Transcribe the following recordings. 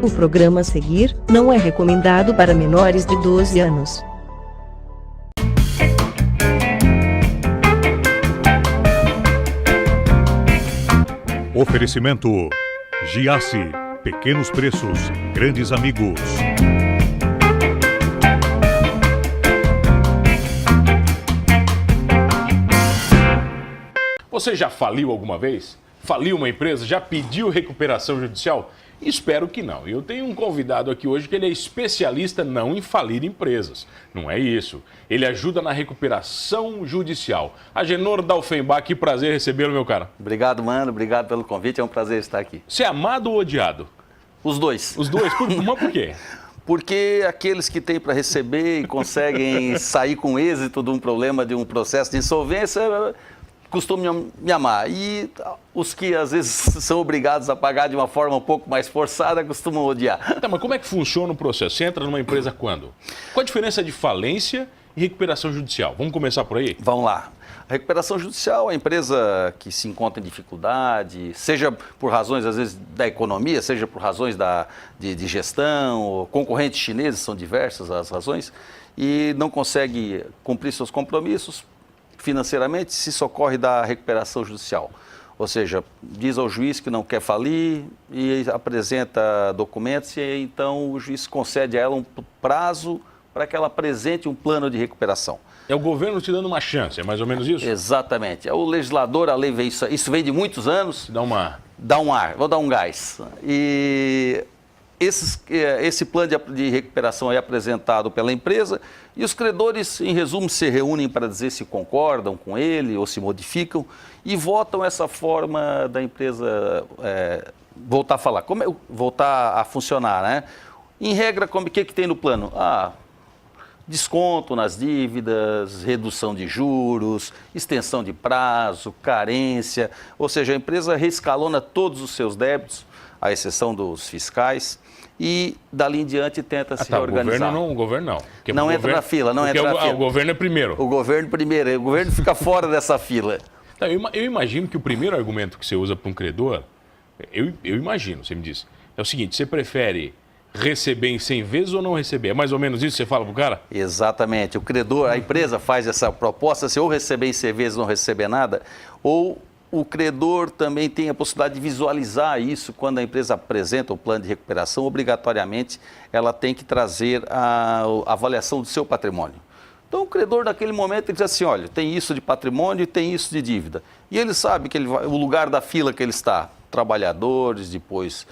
O programa a seguir não é recomendado para menores de 12 anos. Oferecimento Giasse, pequenos preços, grandes amigos. Você já faliu alguma vez? Faliu uma empresa? Já pediu recuperação judicial? Espero que não. Eu tenho um convidado aqui hoje que ele é especialista não em falir empresas. Não é isso. Ele ajuda na recuperação judicial. Agenor Dalfenbach, que prazer recebê-lo, meu cara. Obrigado, mano. Obrigado pelo convite. É um prazer estar aqui. Você é amado ou odiado? Os dois. Os dois? Mas por quê? Porque aqueles que têm para receber e conseguem sair com êxito de um problema, de um processo de insolvência, costumam me amar. E os que às vezes são obrigados a pagar de uma forma um pouco mais forçada costumam odiar. Tá, mas como é que funciona o processo? Você entra numa empresa quando? Qual a diferença de falência e recuperação judicial? Vamos começar por aí? Vamos lá. A recuperação judicial é a empresa que se encontra em dificuldade, seja por razões, às vezes, da economia, seja por razões de gestão, concorrentes chineses, são diversas as razões, e não consegue cumprir seus compromissos financeiramente, se socorre da recuperação judicial. Ou seja, diz ao juiz que não quer falir e apresenta documentos e então o juiz concede a ela um prazo para que ela apresente um plano de recuperação. É o governo te dando uma chance, é mais ou menos isso? Exatamente. O legislador, a lei vem isso vem de muitos anos. Dá um ar, vou dar um gás. E esse plano de recuperação é apresentado pela empresa e os credores, em resumo, se reúnem para dizer se concordam com ele ou se modificam e votam essa forma da empresa voltar a falar, voltar a funcionar, né? Em regra, o que tem no plano? Desconto nas dívidas, redução de juros, extensão de prazo, carência, ou seja, a empresa reescalona todos os seus débitos, à exceção dos fiscais, e dali em diante tenta se reorganizar. O governo não. Não entra na fila, não entra na fila. O governo é primeiro. O governo primeiro, o governo fica fora dessa fila. Tá, eu imagino que o primeiro argumento que você usa para um credor, eu imagino, você me disse, é o seguinte, você prefere receber em 100 vezes ou não receber? É mais ou menos isso que você fala pro cara? Exatamente. O credor, a empresa faz essa proposta, se ou receber em 100 vezes ou não receber nada, ou o credor também tem a possibilidade de visualizar isso quando a empresa apresenta o plano de recuperação, obrigatoriamente ela tem que trazer a avaliação do seu patrimônio. Então o credor naquele momento ele diz assim, olha, tem isso de patrimônio e tem isso de dívida. E ele sabe que o lugar da fila que ele está, trabalhadores, depois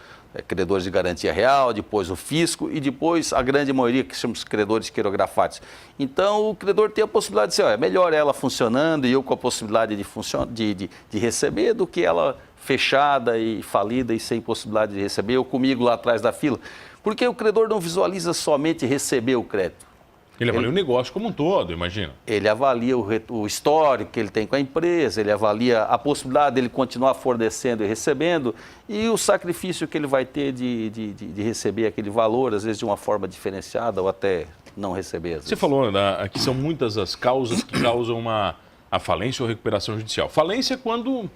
credores de garantia real, depois o fisco e depois a grande maioria que chamamos de credores quirografáticos. Então o credor tem a possibilidade de dizer, é melhor ela funcionando e eu com a possibilidade de receber do que ela fechada e falida e sem possibilidade de receber, ou comigo lá atrás da fila. Porque o credor não visualiza somente receber o crédito. Ele avalia o negócio como um todo, imagina. Ele avalia o histórico que ele tem com a empresa, ele avalia a possibilidade dele continuar fornecendo e recebendo e o sacrifício que ele vai ter de receber aquele valor, às vezes de uma forma diferenciada ou até não receber. Você falou que são muitas as causas que causam a falência ou recuperação judicial. Falência é quando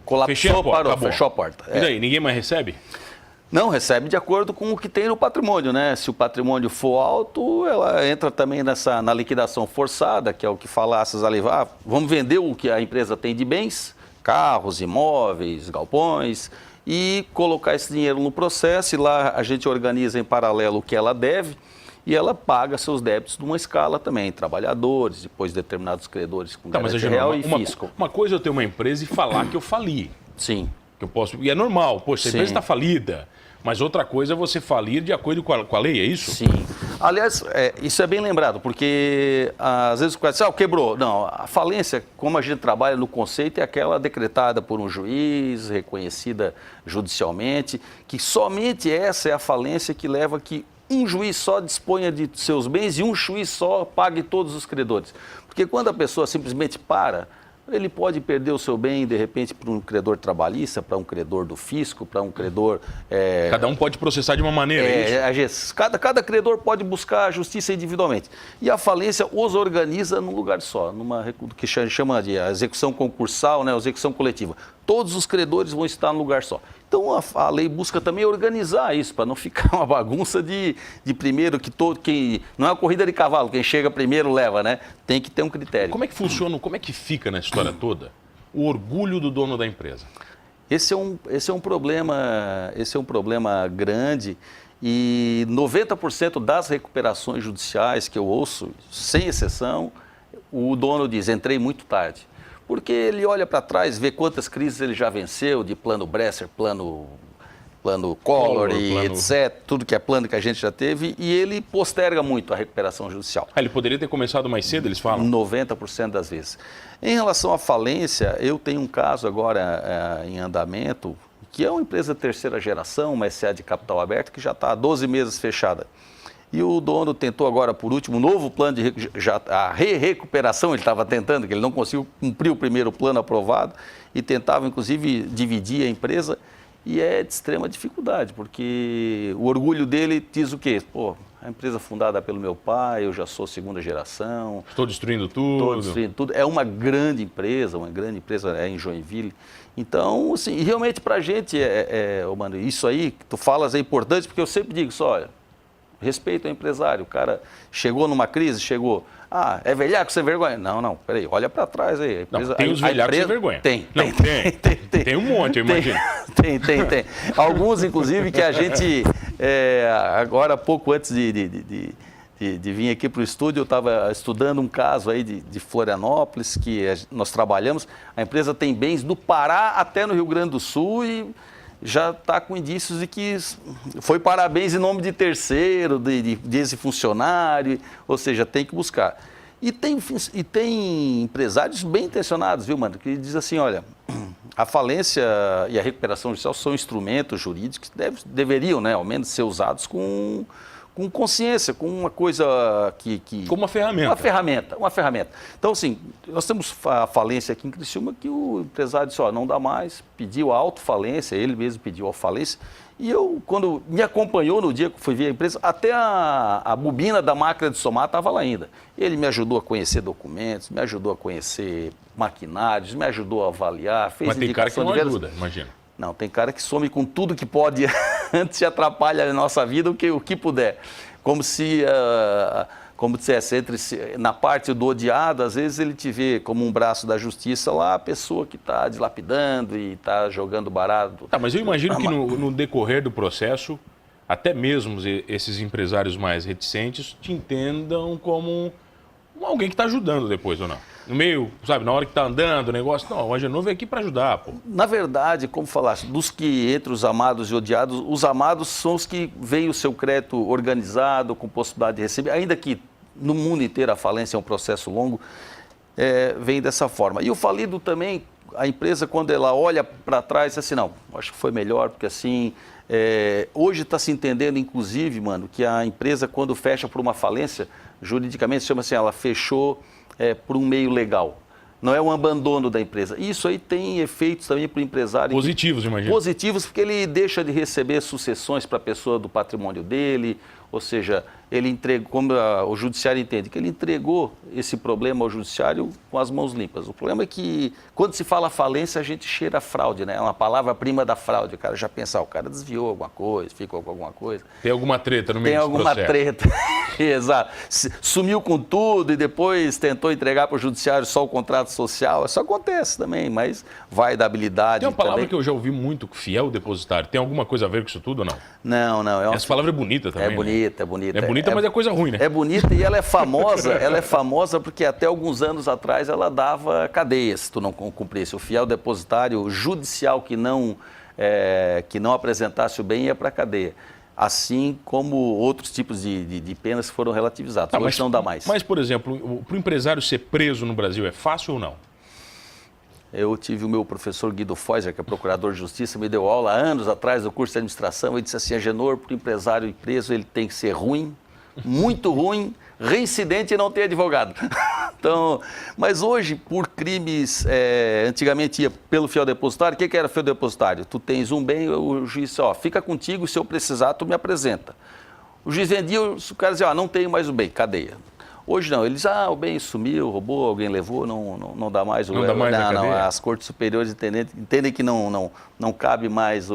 colapsou, parou, fechou a porta. E daí, ninguém mais recebe? Não, recebe de acordo com o que tem no patrimônio, né? Se o patrimônio for alto, ela entra também na liquidação forçada, que é o que falassas ali. Vamos vender o que a empresa tem de bens, carros, imóveis, galpões, e colocar esse dinheiro no processo, e lá a gente organiza em paralelo o que ela deve, e ela paga seus débitos numa escala também, trabalhadores, depois determinados credores com garantia real e fisco. Uma coisa é eu ter uma empresa e falar que eu fali. Sim. Que eu posso, e é normal, poxa, a empresa está falida. Mas outra coisa é você falir de acordo com a lei, é isso? Sim. Aliás, isso é bem lembrado, porque às vezes o cara diz, quebrou. Não, a falência, como a gente trabalha no conceito, é aquela decretada por um juiz, reconhecida judicialmente, que somente essa é a falência que leva que um juiz só disponha de seus bens e um juiz só pague todos os credores. Porque quando a pessoa simplesmente para, ele pode perder o seu bem, de repente, para um credor trabalhista, para um credor do fisco, para um credor... Cada um pode processar de uma maneira, é isso? Cada credor pode buscar a justiça individualmente. E a falência os organiza num lugar só, numa que chama de execução concursal, né, execução coletiva. Todos os credores vão estar num lugar só. Então, a lei busca também organizar isso, para não ficar uma bagunça de primeiro, quem não é uma corrida de cavalo, quem chega primeiro leva, né? Tem que ter um critério. Como é que funciona, como é que fica na história toda o orgulho do dono da empresa? Esse é um problema grande e 90% das recuperações judiciais que eu ouço, sem exceção, o dono diz, entrei muito tarde. Porque ele olha para trás, vê quantas crises ele já venceu, de plano Bresser, plano Collor e etc., tudo que é plano que a gente já teve, e ele posterga muito a recuperação judicial. Ele poderia ter começado mais cedo, eles falam? 90% das vezes. Em relação à falência, eu tenho um caso agora em andamento, que é uma empresa de terceira geração, uma SA de capital aberto, que já está há 12 meses fechada. E o dono tentou agora, por último, um novo plano de a recuperação, ele estava tentando, que ele não conseguiu cumprir o primeiro plano aprovado, e tentava, inclusive, dividir a empresa, e é de extrema dificuldade, porque o orgulho dele diz o quê? Pô, a empresa fundada pelo meu pai, eu já sou segunda geração. Estou destruindo tudo. Estou destruindo tudo. É uma grande empresa em Joinville. Então, assim, realmente para a gente, mano, isso aí que tu falas é importante, porque eu sempre digo só, olha, respeito ao empresário, o cara chegou numa crise, é velhaco sem vergonha? Não, peraí, olha para trás aí. Empresa, tem os velhacos sem vergonha. Tem um monte, eu imagino. Tem. Alguns, inclusive, que a gente, agora pouco antes de vir aqui para o estúdio, eu estava estudando um caso aí de Florianópolis, que nós trabalhamos, a empresa tem bens do Pará até no Rio Grande do Sul e já está com indícios de que foi parabéns em nome de terceiro, desse funcionário, ou seja, tem que buscar. E tem empresários bem intencionados, viu, mano, que diz assim, olha, a falência e a recuperação judicial são instrumentos jurídicos que deveriam, né, ao menos ser usados com consciência, com uma coisa que... Como uma ferramenta. Uma ferramenta. Então, assim, nós temos a falência aqui em Criciúma que o empresário disse, não dá mais, pediu a autofalência, ele mesmo pediu a falência, e eu, quando me acompanhou no dia que fui ver a empresa, até a bobina da máquina de somar estava lá ainda. Ele me ajudou a conhecer documentos, me ajudou a conhecer maquinários, me ajudou a avaliar, fez Mas tem cara que não ajuda, imagina. Não, tem cara que some com tudo que pode antes e atrapalha a nossa vida o que puder. Como se na parte do odiado, às vezes ele te vê como um braço da justiça lá, a pessoa que está dilapidando e está jogando barato. Mas eu imagino que no decorrer do processo, até mesmo esses empresários mais reticentes te entendam como alguém que está ajudando depois, ou não? No meio, sabe, na hora que está andando o negócio, não, o Agenor veio aqui para ajudar, pô. Na verdade, como falaste, entre os amados e odiados, os amados são os que veem o seu crédito organizado, com possibilidade de receber, ainda que no mundo inteiro a falência é um processo longo, vem dessa forma. E o falido também, a empresa, quando ela olha para trás, diz assim, não, acho que foi melhor, porque assim, hoje está se entendendo, inclusive, mano, que a empresa, quando fecha por uma falência, juridicamente, chama assim, ela fechou por um meio legal. Não é um abandono da empresa. Isso aí tem efeitos também para o empresário. Positivos, imagina. Positivos, porque ele deixa de receber sucessões para a pessoa do patrimônio dele, ou seja, ele entregou, como o judiciário entende, que ele entregou esse problema ao judiciário com as mãos limpas. O problema é que, quando se fala falência, a gente cheira fraude, né? É uma palavra-prima da fraude. O cara já pensa, o cara desviou alguma coisa, ficou com alguma coisa. Tem alguma treta no meio desse processo. Tem alguma treta, exato. Sumiu com tudo e depois tentou entregar para o judiciário só o contrato social. Isso acontece também, mas vai da habilidade. Tem uma palavra também. Que eu já ouvi muito, fiel depositário. Tem alguma coisa a ver com isso tudo ou não? Não. Essa palavra é bonita também, É bonita. É bonita, mas é coisa ruim, né? É bonita e ela é famosa porque até alguns anos atrás ela dava cadeia se tu não cumprisse. O fiel depositário judicial que não apresentasse o bem ia para a cadeia. Assim como outros tipos de penas foram relativizadas. Hoje não dá mais. Mas, por exemplo, para o empresário ser preso no Brasil é fácil ou não? Eu tive o meu professor Guido Feuser, que é procurador de justiça, me deu aula há anos atrás do curso de administração, e disse assim, Agenor, para o empresário preso ele tem que ser ruim, muito ruim, reincidente e não ter advogado. Então, mas hoje, por crimes, antigamente ia pelo fiel depositário, o que era fiel depositário? Tu tens um bem, o juiz disse, fica contigo, se eu precisar, tu me apresenta. O juiz vendia, o cara dizia, não tenho mais o bem, cadeia. Hoje não, eles, o bem sumiu, roubou, alguém levou, não dá mais. Não dá mais a cadeia? As cortes superiores entendem que não cabe mais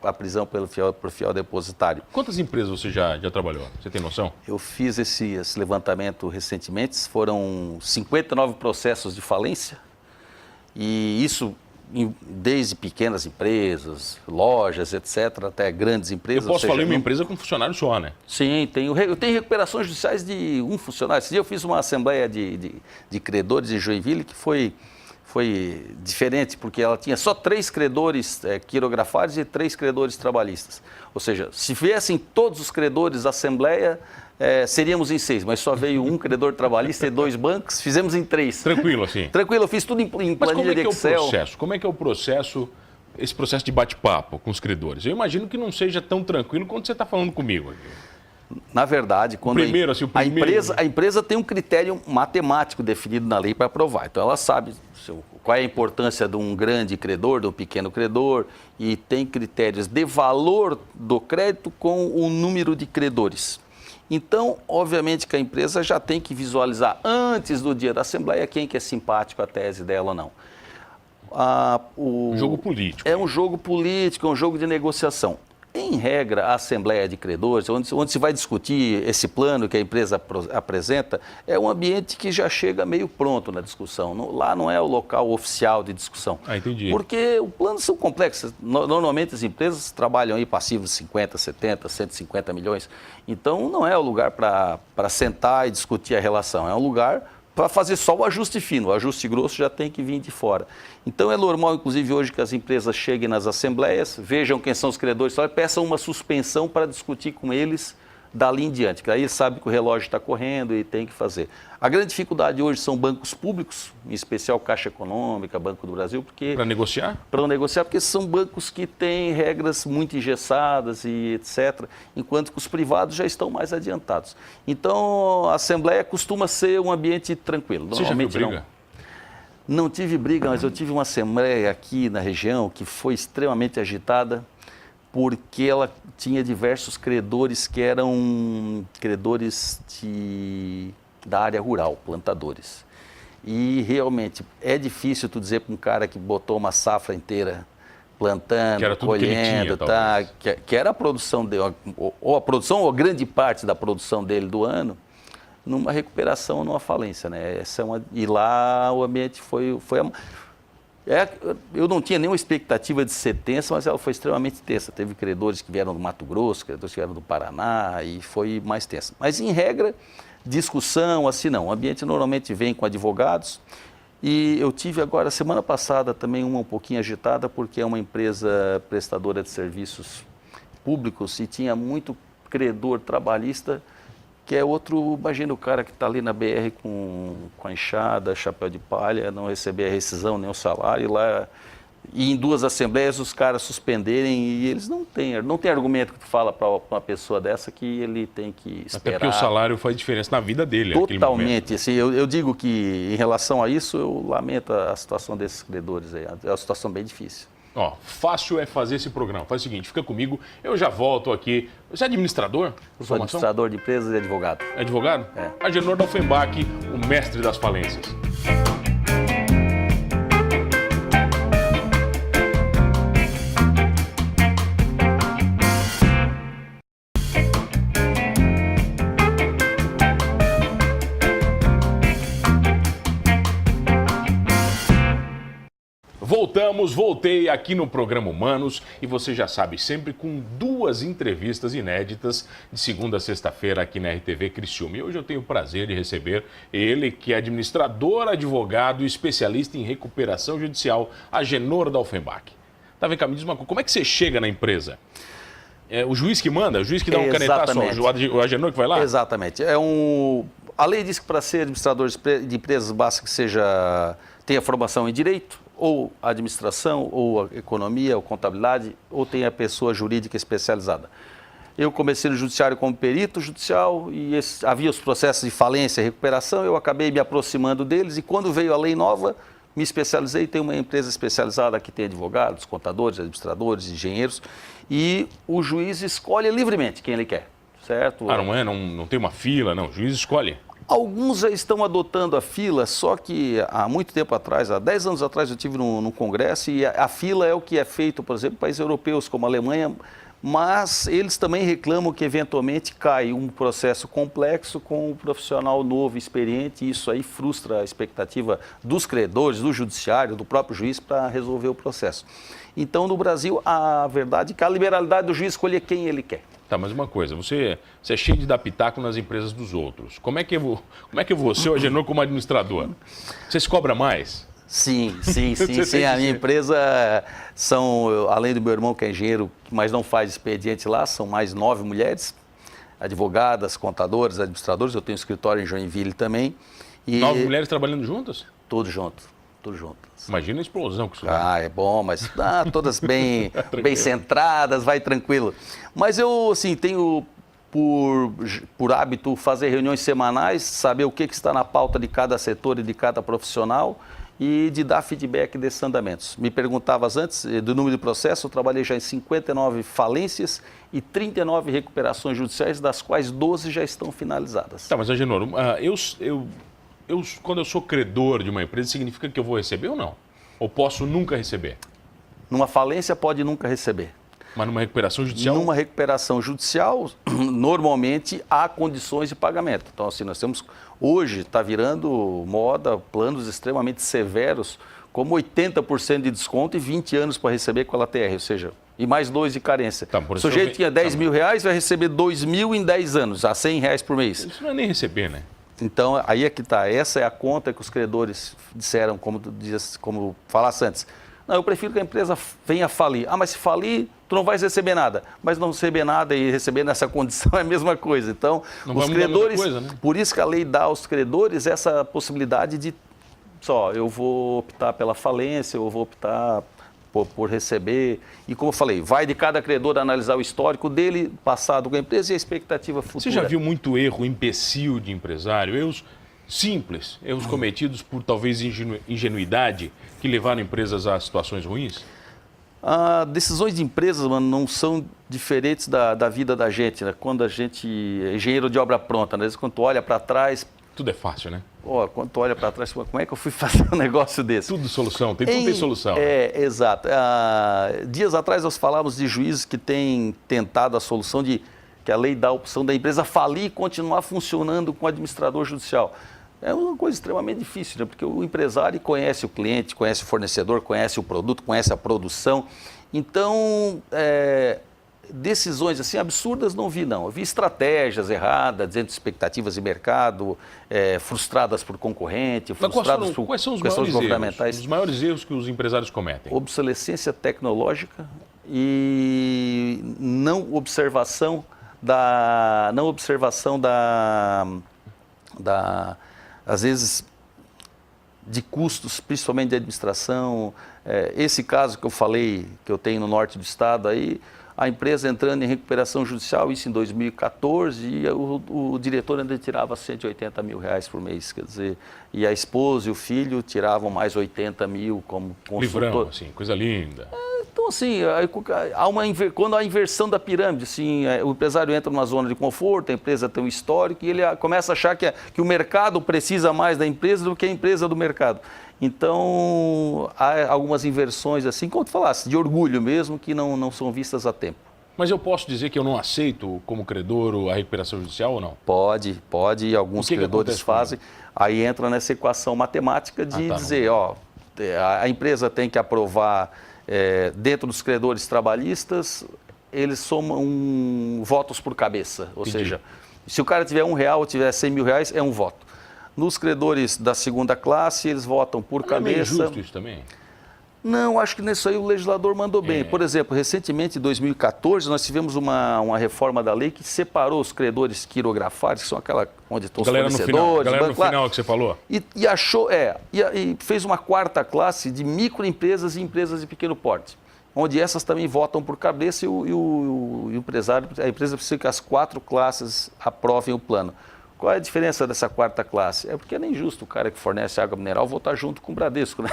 a prisão por fiel depositário. Quantas empresas você já trabalhou? Você tem noção? Eu fiz esse levantamento recentemente, foram 59 processos de falência, e isso desde pequenas empresas, lojas, etc., até grandes empresas. Eu posso falar em uma empresa com funcionário só, né? Sim, eu tenho recuperações judiciais de um funcionário. Esse dia eu fiz uma assembleia de credores em Joinville que foi diferente, porque ela tinha só 3 credores quirografados e 3 credores trabalhistas. Ou seja, se viessem todos os credores à assembleia, seríamos em 6, mas só veio um credor trabalhista e 2 bancos, fizemos em 3. Tranquilo, assim? Tranquilo, eu fiz tudo em planilha de Excel. Mas como é que é o processo? Como é que é o processo, esse processo de bate-papo com os credores? Eu imagino que não seja tão tranquilo quanto você está falando comigo aqui. Na verdade, quando a empresa tem um critério matemático definido na lei para aprovar. Então, ela sabe qual é a importância de um grande credor, de um pequeno credor, e tem critérios de valor do crédito com o número de credores. Então, obviamente que a empresa já tem que visualizar antes do dia da Assembleia quem que é simpático à tese dela ou não. Um jogo político. É um jogo político, é um jogo de negociação. Em regra, a Assembleia de Credores, onde se vai discutir esse plano que a empresa apresenta, é um ambiente que já chega meio pronto na discussão. Lá não é o local oficial de discussão. Entendi. Porque os planos são complexos. Normalmente as empresas trabalham aí passivos de 50, 70, 150 milhões. Então não é o lugar para sentar e discutir a relação. É um lugar para fazer só o ajuste fino. O ajuste grosso já tem que vir de fora. Então é normal, inclusive, hoje que as empresas cheguem nas assembleias, vejam quem são os credores, peçam uma suspensão para discutir com eles dali em diante, que aí eles sabem que o relógio está correndo e tem que fazer. A grande dificuldade hoje são bancos públicos, em especial Caixa Econômica, Banco do Brasil, porque... Para negociar? Para negociar, porque são bancos que têm regras muito engessadas e etc., enquanto que os privados já estão mais adiantados. Então, a Assembleia costuma ser um ambiente tranquilo. Você já viu briga? Não tive briga, mas eu tive uma Assembleia aqui na região que foi extremamente agitada, porque ela tinha diversos credores que eram credores da área rural, plantadores. E realmente é difícil tu dizer para um cara que botou uma safra inteira plantando, colhendo, que era a produção dele, ou a produção, ou a grande parte da produção dele do ano, numa recuperação, numa falência, né? E lá o ambiente foi eu não tinha nenhuma expectativa de ser tensa, mas ela foi extremamente tensa. Teve credores que vieram do Mato Grosso, credores que vieram do Paraná, e foi mais tensa. Mas, em regra, discussão, assim não. O ambiente normalmente vem com advogados. E eu tive agora, semana passada, também uma um pouquinho agitada, porque é uma empresa prestadora de serviços públicos e tinha muito credor trabalhista, que é outro, imagina o cara que está ali na BR com a enxada, chapéu de palha, não receber a rescisão nem o salário, e em 2 assembleias os caras suspenderem, e eles não têm argumento que tu fala para uma pessoa dessa que ele tem que esperar. Até porque o salário faz diferença na vida dele. Totalmente. Assim, eu digo que em relação a isso, eu lamento a situação desses credores aí, é uma situação bem difícil. Fácil é fazer esse programa. Faz o seguinte, fica comigo, eu já volto aqui. Você é administrador? Eu sou administrador de empresas e advogado. É advogado? É. Agenor da Offenbach, o mestre das falências. Voltei aqui no programa Humanos e você já sabe, sempre com 2 entrevistas inéditas de segunda a sexta-feira aqui na RTV Criciúma. E hoje eu tenho o prazer de receber ele, que é administrador, advogado e especialista em recuperação judicial, Agenor da Offenbach. Tá vendo, me diz uma coisa, como é que você chega na empresa? É o juiz que manda? O juiz que dá um canetaço? O Agenor que vai lá? Exatamente. A lei diz que para ser administrador de empresas basta que tenha formação em direito, ou administração, ou a economia, ou contabilidade, ou tem a pessoa jurídica especializada. Eu comecei no judiciário como perito judicial e havia os processos de falência e recuperação, eu acabei me aproximando deles e quando veio a lei nova, me especializei, tem uma empresa especializada que tem advogados, contadores, administradores, engenheiros e o juiz escolhe livremente quem ele quer, certo? Não tem uma fila, não, o juiz escolhe. Alguns já estão adotando a fila, só que há muito tempo atrás, há 10 anos atrás, eu estive num congresso e a fila é o que é feito, por exemplo, em países europeus como a Alemanha, mas eles também reclamam que eventualmente cai um processo complexo com um profissional novo, experiente, e isso aí frustra a expectativa dos credores, do judiciário, do próprio juiz para resolver o processo. Então, no Brasil, a verdade é que a liberalidade do juiz escolher quem ele quer. Tá, mas uma coisa, você é cheio de dar pitaco nas empresas dos outros. Como é que você, o Agenor, como administrador, você se cobra mais? Sim. A minha empresa são, além do meu irmão que é engenheiro, mas não faz expediente lá, são mais 9 mulheres, advogadas, contadoras, administradores. Eu tenho um escritório em Joinville também. E 9 mulheres trabalhando juntas? Tudo junto. Imagina a explosão que isso é bom, mas todas bem centradas, vai tranquilo. Mas eu, assim, tenho por hábito fazer reuniões semanais, saber o que está na pauta de cada setor e de cada profissional e de dar feedback desses andamentos. Me perguntavas antes do número de processos, eu trabalhei já em 59 falências e 39 recuperações judiciais, das quais 12 já estão finalizadas. Tá, mas Agenor, quando eu sou credor de uma empresa, significa que eu vou receber ou não? Ou posso nunca receber? Numa falência pode nunca receber. Mas numa recuperação judicial? Numa recuperação judicial, normalmente há condições de pagamento. Então, assim, nós temos, hoje está virando moda, planos extremamente severos, como 80% de desconto e 20 anos para receber com a LTR, ou seja, e mais 2 de carência. Tá, o sujeito tinha 10 mil reais, vai receber 2 mil em 10 anos, a 100 reais por mês. Isso não é nem receber, né? Então, aí é que está. Essa é a conta que os credores disseram, como falasse antes. Não, eu prefiro que a empresa venha falir. Ah, mas se falir, tu não vais receber nada. Mas não receber nada e receber nessa condição é a mesma coisa. Então, não os credores, coisa, né? Por isso que a lei dá aos credores essa possibilidade de, eu vou optar pela falência, eu vou optar por receber. E como eu falei, vai de cada credor analisar o histórico dele, passado com a empresa e a expectativa futura. Você já viu muito erro imbecil de empresário? Erros simples, erros cometidos por talvez ingenuidade que levaram empresas a situações ruins? Decisões de empresas, mano, não são diferentes da vida da gente, né? Quando a gente é engenheiro de obra pronta, né? Quando tu olha para trás... Tudo é fácil, né? Quando tu olha para trás, como é que eu fui fazer um negócio desse? Tudo solução, tudo tem solução. Exato. Dias atrás nós falávamos de juízes que têm tentado a solução de que a lei dá a opção da empresa falir e continuar funcionando com o administrador judicial. É uma coisa extremamente difícil, né? Porque o empresário conhece o cliente, conhece o fornecedor, conhece o produto, conhece a produção. Então, decisões assim absurdas não vi, não. Eu vi estratégias erradas, dentro de expectativas de mercado, frustradas por concorrente, frustradas por quais são os questões maiores governamentais. Os maiores erros que os empresários cometem? Obsolescência tecnológica e não observação às vezes, de custos, principalmente de administração. Esse caso que eu falei, que eu tenho no norte do estado, aí a empresa entrando em recuperação judicial, isso em 2014, e o diretor ainda tirava 180 mil reais por mês, quer dizer, e a esposa e o filho tiravam mais 80 mil como consultor. Livrão, assim, coisa linda. Então, assim, quando há inversão da pirâmide, assim, o empresário entra numa zona de conforto, a empresa tem um histórico e ele começa a achar que o mercado precisa mais da empresa do que a empresa do mercado. Então, há algumas inversões, assim, como tu falasse, de orgulho mesmo, que não são vistas a tempo. Mas eu posso dizer que eu não aceito como credor a recuperação judicial ou não? Pode, e alguns credores fazem. Aí entra nessa equação matemática de dizer, a empresa tem que aprovar, dentro dos credores trabalhistas, eles somam votos por cabeça. Ou seja, se o cara tiver R$1 ou tiver 100 mil reais, é um voto. Nos credores da segunda classe, eles votam por cabeça. É meio justo isso também? Não, acho que nisso aí o legislador mandou bem. Por exemplo, recentemente, em 2014, nós tivemos uma reforma da lei que separou os credores quirografares, que são aquela onde estão os fornecedores. Galera no final que você falou. E achou, e fez uma quarta classe de microempresas e empresas de pequeno porte, onde essas também votam por cabeça e o empresário, a empresa precisa que as 4 classes aprovem o plano. Qual é a diferença dessa quarta classe? É porque é injusto o cara que fornece água mineral votar junto com o Bradesco, né?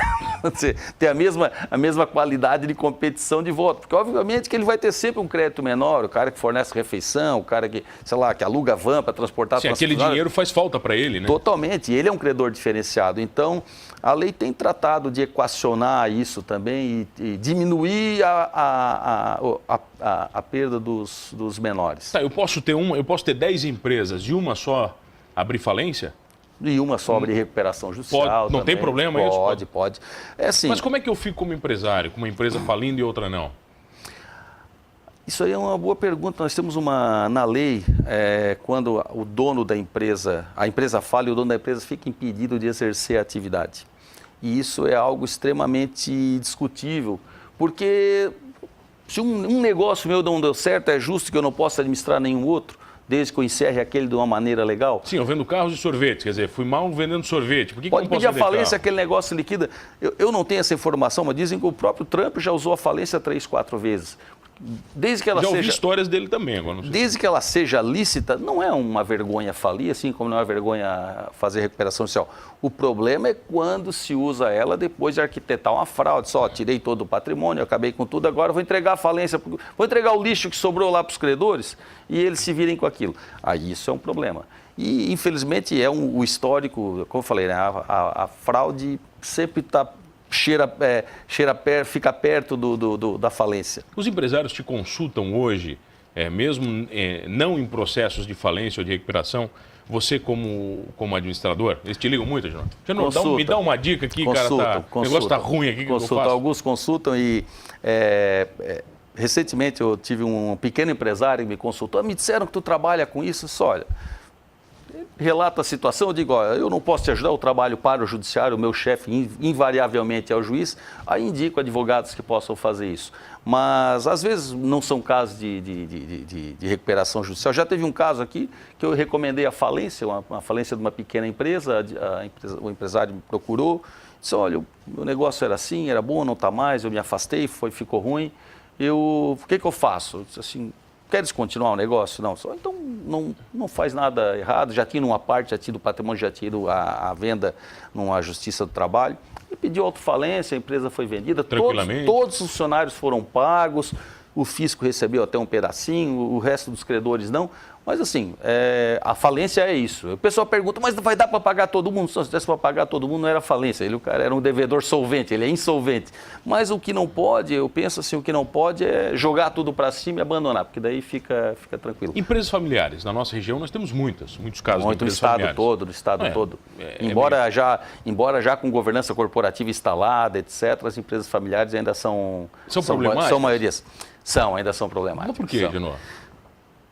Ter a mesma qualidade de competição de voto. Porque, obviamente, que ele vai ter sempre um crédito menor, o cara que fornece refeição, o cara que, sei lá, que aluga van para transportar... Sim, aquele dinheiro faz falta para ele, né? Totalmente. Ele é um credor diferenciado. Então, a lei tem tratado de equacionar isso também e diminuir a perda dos menores. Tá, eu posso ter 10 empresas e uma só abrir falência? E uma só abrir recuperação judicial. Não tem problema isso? Pode. É assim, mas como é que eu fico como empresário, com uma empresa falindo e outra não? Isso aí é uma boa pergunta. Nós temos na lei, quando o dono da empresa, a empresa falha e o dono da empresa fica impedido de exercer a atividade. E isso é algo extremamente discutível, porque se um negócio meu não deu certo, é justo que eu não possa administrar nenhum outro, desde que eu encerre aquele de uma maneira legal? Sim, eu vendo carros de sorvete, quer dizer, fui mal vendendo sorvete. Por que Pode que eu não pedir posso a falência, carro? aquele negócio liquida. Eu não tenho essa informação, mas dizem que o próprio Trump já usou a falência 3, 4 vezes. Desde que ela Já ouvi seja... histórias dele também, agora não sei. Desde que ela seja lícita, não é uma vergonha falir, assim como não é uma vergonha fazer recuperação judicial. O problema é quando se usa ela depois de arquitetar uma fraude. Só tirei todo o patrimônio, acabei com tudo, agora vou entregar a falência, vou entregar o lixo que sobrou lá para os credores e eles se virem com aquilo. Aí isso é um problema. E, infelizmente, o histórico, como eu falei, né, a fraude sempre está... fica perto da falência. Os empresários te consultam hoje, mesmo não em processos de falência ou de recuperação, você como administrador, eles te ligam muito, Genor? Me dá uma dica aqui, cara, o negócio está ruim aqui, que eu faço? Alguns consultam e... recentemente eu tive um pequeno empresário que me consultou, me disseram que tu trabalha com isso, olha... Relata a situação, eu digo, eu não posso te ajudar, eu trabalho para o judiciário, o meu chefe invariavelmente é o juiz, aí indico advogados que possam fazer isso. Mas, às vezes, não são casos de recuperação judicial. Já teve um caso aqui que eu recomendei a falência, uma falência de uma pequena empresa, o empresário me procurou, disse, olha, o meu negócio era assim, era bom, não está mais, eu me afastei, ficou ruim, o que eu faço? Eu disse assim... Quer descontinuar o negócio? Não. Então, não faz nada errado. Já tinha uma parte, já tinha do patrimônio, já tinha a venda numa justiça do trabalho. E pediu autofalência, a empresa foi vendida. Tranquilamente. Todos os funcionários foram pagos, o fisco recebeu até um pedacinho, o resto dos credores não. Mas, assim, a falência é isso. O pessoal pergunta, mas vai dar para pagar todo mundo? Se desse para pagar todo mundo, não era falência. O cara era um devedor solvente, ele é insolvente. Mas o que não pode, eu penso assim, o que não pode é jogar tudo para cima e abandonar, porque daí fica tranquilo. Empresas familiares, na nossa região nós temos muitos casos de empresas familiares. No estado todo. Embora já com governança corporativa instalada, etc., as empresas familiares ainda são problemáticas? São maiorias. Ainda são problemáticas. Mas por quê, Genor?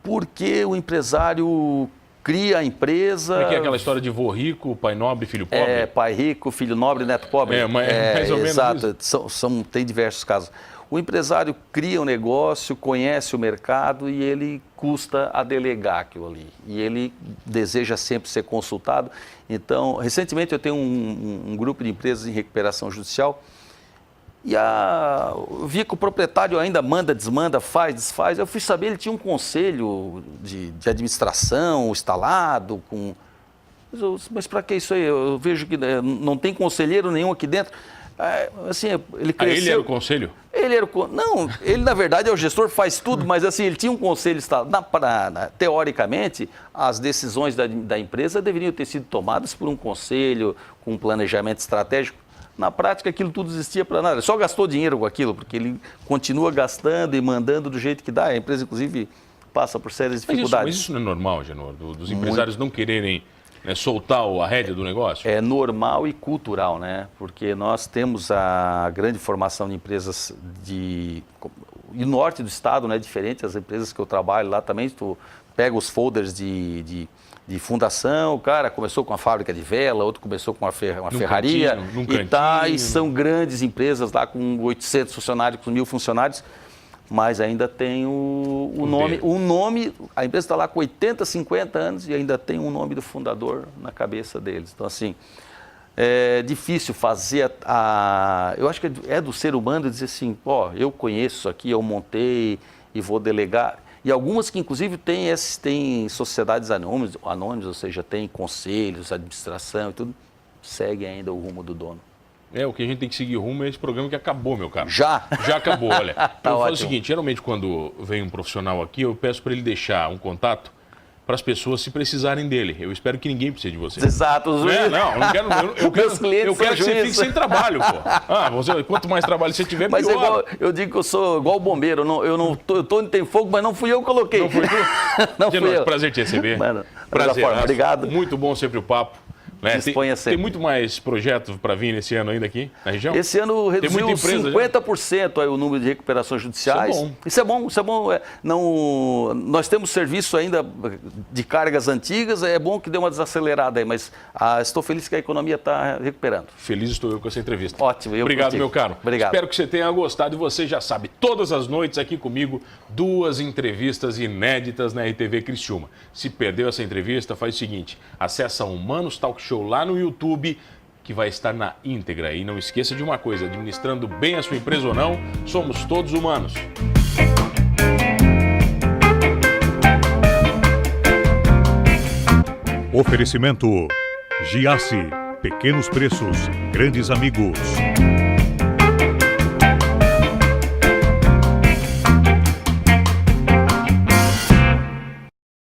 Porque o empresário cria a empresa... Porque é aquela história de vô rico, pai nobre, filho pobre? Pai rico, filho nobre, neto pobre. Mais ou menos exato. Isso. Tem diversos casos. O empresário cria um negócio, conhece o mercado e ele custa a delegar aquilo ali. E ele deseja sempre ser consultado. Então, recentemente eu tenho um grupo de empresas em recuperação judicial e eu vi que o proprietário ainda manda, desmanda, faz, desfaz. Eu fui saber, ele tinha um conselho de administração instalado. Mas para que isso aí? Eu vejo que não tem conselheiro nenhum aqui dentro. Assim, ele cresceu. Ele era o conselho? Não, ele na verdade é o gestor, faz tudo, mas assim, ele tinha um conselho instalado. Teoricamente, as decisões da empresa deveriam ter sido tomadas por um conselho, com um planejamento estratégico. Na prática, aquilo tudo existia para nada. Ele só gastou dinheiro com aquilo, porque ele continua gastando e mandando do jeito que dá. A empresa, inclusive, passa por sérias dificuldades. Mas isso não é normal, Genor? Dos empresários não quererem soltar a rédea do negócio? É normal e cultural, né? Porque nós temos a grande formação de empresas E o norte do estado não é diferente, as empresas que eu trabalho lá também, tu pega os folders de fundação, o cara começou com uma fábrica de vela, outro começou com uma ferraria, e são grandes empresas lá com 800 funcionários, com 1.000 funcionários, mas ainda tem o nome, a empresa está lá com 80, 50 anos e ainda tem um nome do fundador na cabeça deles. Então, assim, é difícil fazer eu acho que é do ser humano dizer assim, eu conheço isso aqui, eu montei e vou delegar. E algumas que, inclusive, têm sociedades anônimas, ou seja, tem conselhos, administração e tudo, seguem ainda o rumo do dono. O que a gente tem que seguir rumo é esse programa que acabou, meu caro. Já? Já acabou, olha. Tá Eu falo o ótimo. seguinte, geralmente quando vem um profissional aqui, eu peço para ele deixar um contato para as pessoas se precisarem dele. Eu espero que ninguém precise de você. Exato. Os juízes. Não, eu Meus clientes quero são que você fique juízes. sem trabalho, pô. Quanto mais trabalho você tiver, Mas pior. eu digo que eu sou igual bombeiro, eu tô onde tem fogo, mas não fui eu que coloquei. Não foi tu? Não De fui novo, eu. prazer te receber. Mano, Prazer. obrigado. Muito bom sempre o papo. Né? Disponha sempre. Tem muito mais projetos para vir nesse ano ainda aqui na região? Esse ano reduziu muita empresa 50% aí o número de recuperações judiciais. Isso é bom. Não, nós temos serviço ainda de cargas antigas, é bom que dê uma desacelerada aí, mas estou feliz que a economia está recuperando. Feliz estou eu com essa entrevista. Ótimo. Obrigado, contigo. meu caro. Obrigado. Espero que você tenha gostado e você já sabe, todas as noites aqui comigo, 2 entrevistas inéditas na RTV Criciúma. Se perdeu essa entrevista, faz o seguinte, acessa Humanos Talk Show lá no YouTube, que vai estar na íntegra. E não esqueça de uma coisa, administrando bem a sua empresa ou não, somos todos humanos. Oferecimento Giasse, pequenos preços, grandes amigos.